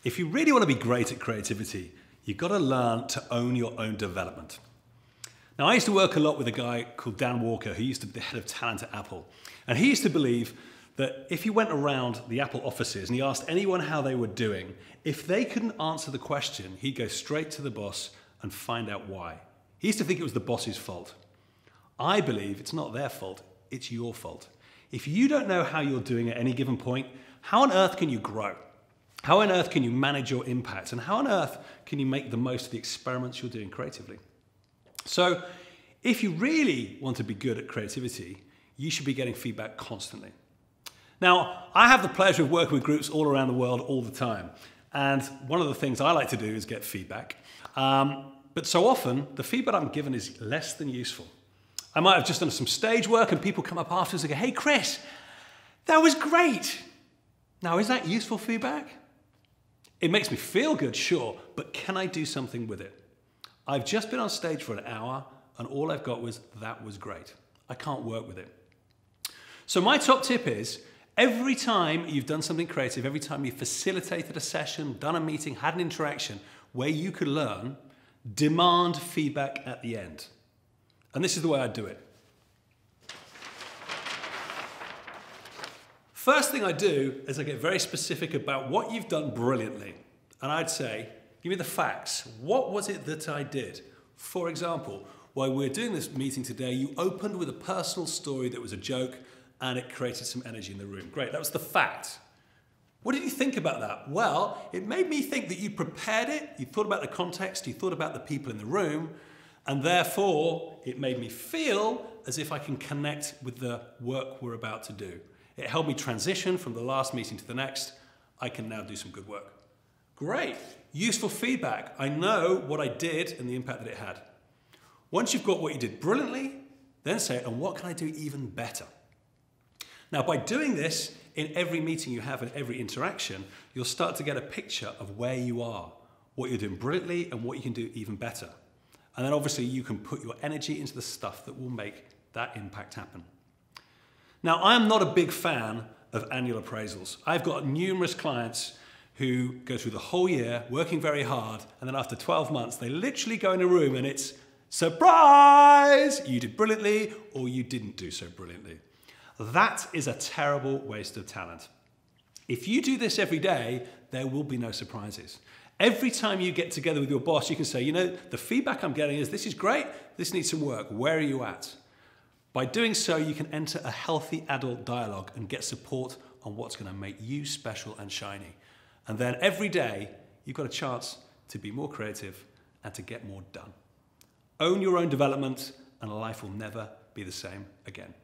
If you really want to be great at creativity, you've got to learn to own your own development. Now, I used to work a lot with a guy called Dan Walker, who used to be the head of talent at Apple. And he used to believe that if you went around the Apple offices and he asked anyone how they were doing, if they couldn't answer the question, he'd go straight to the boss and find out why. He used to think it was the boss's fault. I believe it's not their fault, it's your fault. If you don't know how you're doing at any given point, how on earth can you grow? How on earth can you manage your impact? And how on earth can you make the most of the experiments you're doing creatively? So, if you really want to be good at creativity, you should be getting feedback constantly. Now, I have the pleasure of working with groups all around the world all the time. And one of the things I like to do is get feedback. But so often, the feedback I'm given is less than useful. I might have just done some stage work and people come up afterwards and go, "Hey, Chris, that was great." Now, is that useful feedback? It makes me feel good, sure, but can I do something with it? I've just been on stage for an hour and all I've got was, "That was great." I can't work with it. So my top tip is, every time you've done something creative, every time you've facilitated a session, done a meeting, had an interaction where you could learn, demand feedback at the end. And this is the way I do it. First thing I do is I get very specific about what you've done brilliantly. And I'd say, give me the facts. What was it that I did? For example, while we're doing this meeting today, you opened with a personal story that was a joke and it created some energy in the room. Great, that was the fact. What did you think about that? Well, it made me think that you prepared it, you thought about the context, you thought about the people in the room, and therefore it made me feel as if I can connect with the work we're about to do. It helped me transition from the last meeting to the next. I can now do some good work. Great, useful feedback. I know what I did and the impact that it had. Once you've got what you did brilliantly, then say, and what can I do even better? Now, by doing this in every meeting you have and every interaction, you'll start to get a picture of where you are, what you're doing brilliantly and what you can do even better. And then obviously you can put your energy into the stuff that will make that impact happen. Now, I am not a big fan of annual appraisals. I've got numerous clients who go through the whole year working very hard, and then after 12 months, they literally go in a room and it's, surprise, you did brilliantly or you didn't do so brilliantly. That is a terrible waste of talent. If you do this every day, there will be no surprises. Every time you get together with your boss, you can say, you know, the feedback I'm getting is, this is great, this needs some work, where are you at? By doing so, you can enter a healthy adult dialogue and get support on what's going to make you special and shiny. And then every day, you've got a chance to be more creative and to get more done. Own your own development, and life will never be the same again.